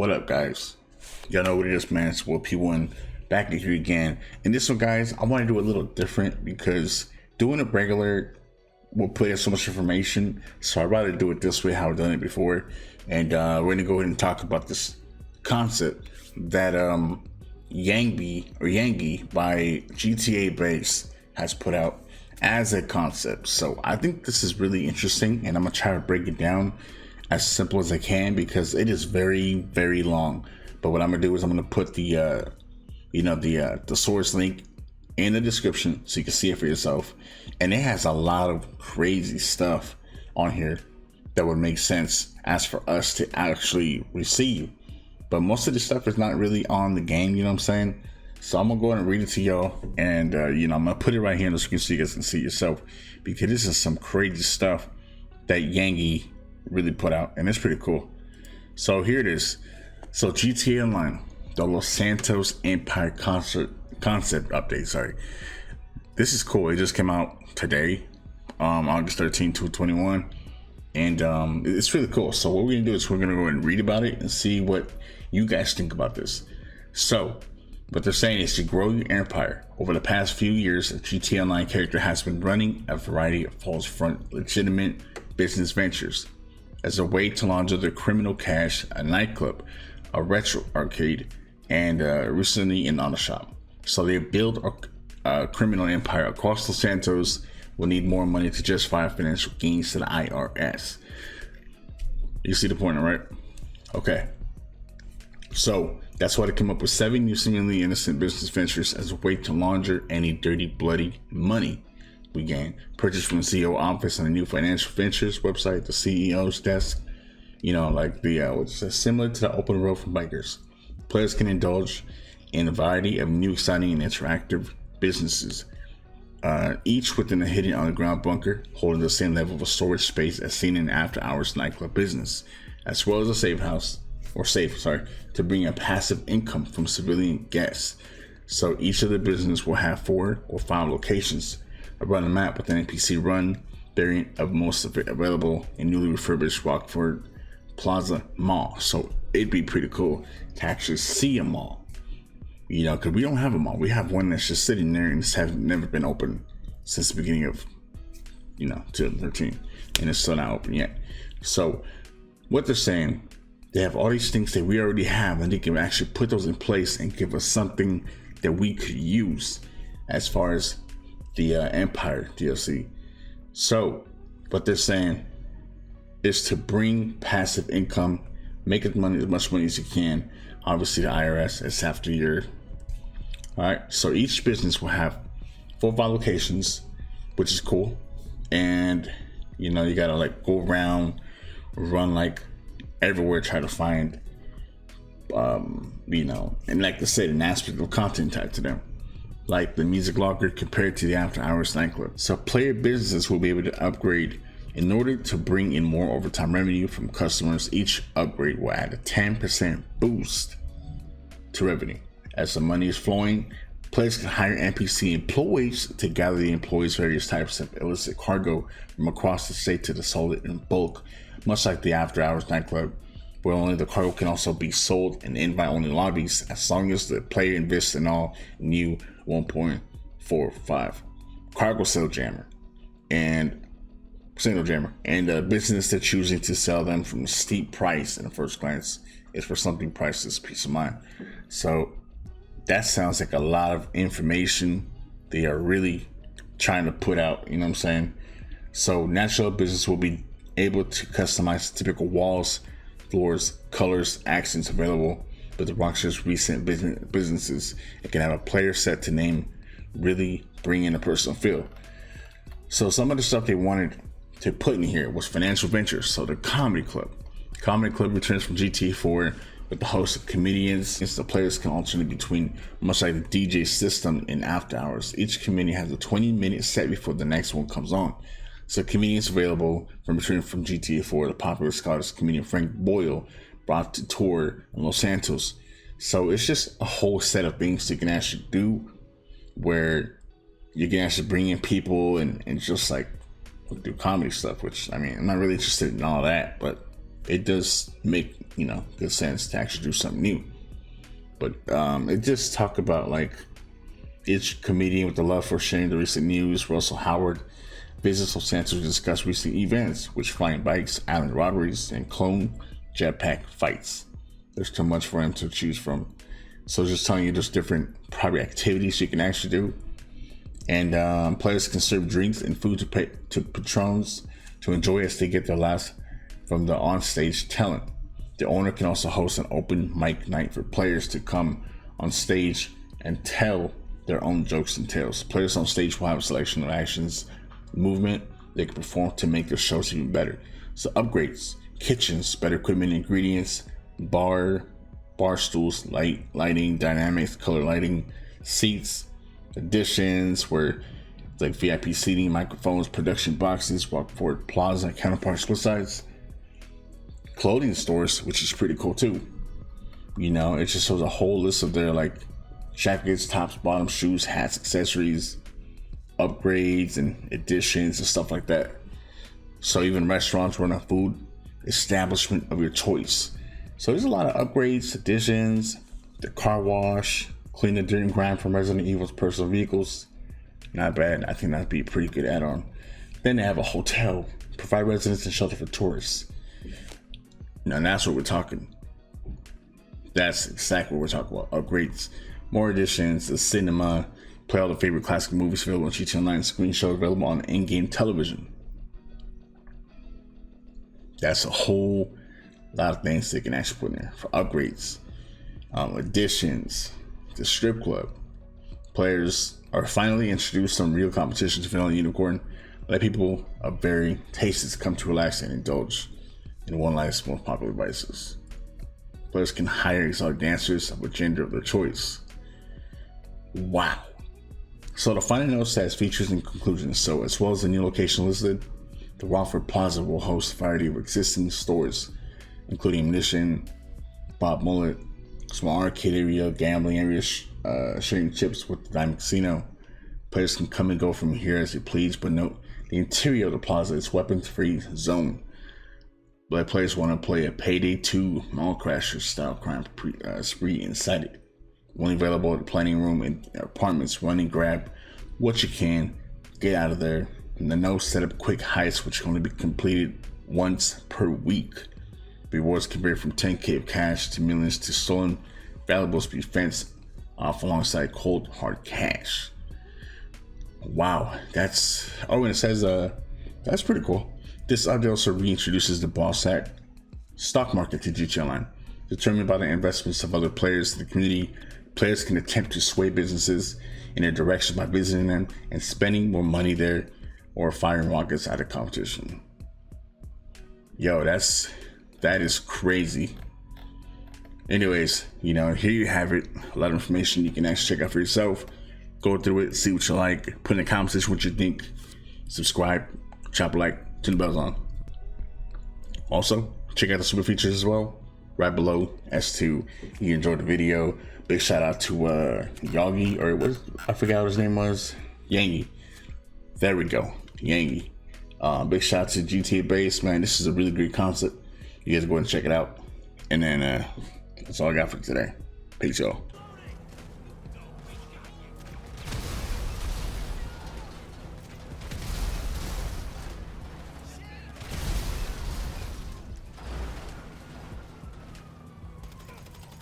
What up, guys? Y'all know what it is, man. It's Will P1 back at you again. And this one, guys, I want to do a little different because doing it regular will put in so much information. So I'd rather do it this way, how I've done it before. And we're going to go ahead and talk about this concept that Yangi by GTA Base has put out as a concept. So I think this is really interesting, and I'm going to try to break it down as simple as I can because it is very, very long. But what I'm gonna do is I'm gonna put the source link in the description so you can see it for yourself. And it has a lot of crazy stuff on here that would make sense as for us to actually receive. But most of the stuff is not really on the game, you know what I'm saying? So I'm gonna go ahead and read it to y'all, and I'm gonna put it right here on the screen so you guys can see yourself, because this is some crazy stuff that Yangi really put out, and it's pretty cool. So here it is. So GTA Online, the Los Santos Empire concept update. Sorry, this is cool. It just came out today, August 13, 2021, and it's really cool. So what we're gonna do is we're gonna go and read about it and see what you guys think about this. So what they're saying is to grow your empire. Over the past few years, a GTA Online character has been running a variety of false front legitimate business ventures as a way to launder their criminal cash, a nightclub, a retro arcade, and recently an auto shop. So they build a criminal empire across Los Santos will need more money to justify financial gains to the IRS. You see the point, right? Okay. So that's why they come up with 7 new seemingly innocent business ventures as a way to launder any dirty, bloody money we gain. Purchased from the CEO office and a new financial ventures website, the CEO's desk. You know, like which is similar to the open road for bikers. Players can indulge in a variety of new, exciting, and interactive businesses, each within a hidden underground bunker, holding the same level of storage space as seen in after-hours nightclub business, as well as a safe to bring a passive income from civilian guests. So each of the business will have 4 or 5 locations around the map with an NPC run variant of most of it available in newly refurbished Rockford Plaza Mall. So it'd be pretty cool to actually see a mall, you know, because we don't have a mall. We have one that's just sitting there and it's never been open since the beginning of 2013, and it's still not open yet. So what they're saying, they have all these things that we already have, and they can actually put those in place and give us something that we could use as far as the Empire DLC. So what they're saying is to bring passive income, make as much money as you can. Obviously the IRS is after your. All right, so each business will have 4 or 5 locations, which is cool. And you gotta like go around, run like everywhere, try to find and like I said, an aspect of content tied to them, like the music locker compared to the after hours nightclub. So player businesses will be able to upgrade in order to bring in more overtime revenue from customers. Each upgrade will add a 10% boost to revenue. As the money is flowing, players can hire NPC employees to gather the employees' various types of illicit cargo from across the state to the sold in bulk, much like the after hours nightclub, where only the cargo can also be sold in invite-only lobbies as long as the player invests in all new 1.45 cargo sale jammer and single jammer, and the business they're choosing to sell them from a steep price in the first glance is for something priceless, peace of mind. So that sounds like a lot of information they are really trying to put out, you know what I'm saying? So natural business will be able to customize typical walls, floors, colors, accents available with the Rockstar's recent businesses. It can have a player set to name, really bring in a personal feel. So some of the stuff they wanted to put in here was financial ventures. So the comedy club returns from GTA 4 with the host of comedians, since the players can alternate between, much like the DJ system in after hours. Each comedian has a 20-minute set before the next one comes on. So comedians available from returning from GTA 4, the popular Scottish comedian Frank Boyle brought to tour in Los Santos. So it's just a whole set of things you can actually do where you can actually bring in people and just like do comedy stuff, which I mean, I'm not really interested in all that, but it does make, good sense to actually do something new. But it just talk about like each comedian with the love for sharing the recent news. Russell Howard visits Los Santos to discuss recent events, which flying bikes, island robberies, and clone jetpack fights. There's too much for him to choose from. So just telling you there's different private activities you can actually do. And players can serve drinks and food to patrons to enjoy as they get their laughs from the on-stage talent. The owner can also host an open mic night for players to come on stage and tell their own jokes and tales. Players on stage will have a selection of actions, movement they can perform to make their shows even better. So upgrades, kitchens, better equipment, ingredients, bar stools, lighting, dynamics, color lighting, seats, additions where like VIP seating, microphones, production boxes, Rockport Plaza, counterpart split sides, clothing stores, which is pretty cool too. It just shows a whole list of their like jackets, tops, bottoms, shoes, hats, accessories, upgrades and additions and stuff like that. So even restaurants run a food establishment of your choice. So there's a lot of upgrades, additions, the car wash, clean the dirt and grime from Resident Evil's personal vehicles. Not bad. I think that'd be a pretty good add-on. Then they have a hotel, provide residence and shelter for tourists. Now that's what we're talking. That's exactly what we're talking about. Upgrades, more additions, the cinema, play all the favorite classic movies available on GTA Online, screen show available on in-game television. That's a whole lot of things they can actually put in there for upgrades. Additions, the strip club. Players are finally introduced some real competition to Vanilla Unicorn. Let people of varying tastes come to relax and indulge in one life's most popular vices. Players can hire exotic dancers of a gender of their choice. Wow. So the final note says features and conclusions. So as well as the new location listed, the Rockford Plaza will host a variety of existing stores, including ammunition, Bob Mullet, small arcade area, gambling areas, sharing chips with the Diamond Casino. Players can come and go from here as they please, but note the interior of the plaza is weapons-free zone. But players want to play a Payday 2 Mall Crasher style crime spree inside it. Only available at the planning room and apartments. Run and grab what you can, get out of there. And the note set up quick heists which can only be completed once per week. Rewards can vary from 10k of cash to millions to stolen valuables to be fenced off alongside cold hard cash. Wow, that's and it says that's pretty cool. This update also reintroduces the ball sack stock market to GTA Online. Determined by the investments of other players in the community, players can attempt to sway businesses in a direction by visiting them and spending more money there or firing rockets at a competition. Yo, that is crazy. Anyways, here you have it. A lot of information you can actually check out for yourself. Go through it, see what you like, put in the comment section what you think. Subscribe, drop a like, turn the bells on. Also, check out the super features as well, right below as to you enjoyed the video. Big shout out to Yagi, or what, I forgot what his name was. Yangi. There we go. Yangi. Big shout out to GTA Base, man. This is a really great concept. You guys go ahead and check it out. And then that's all I got for today. Peace, y'all.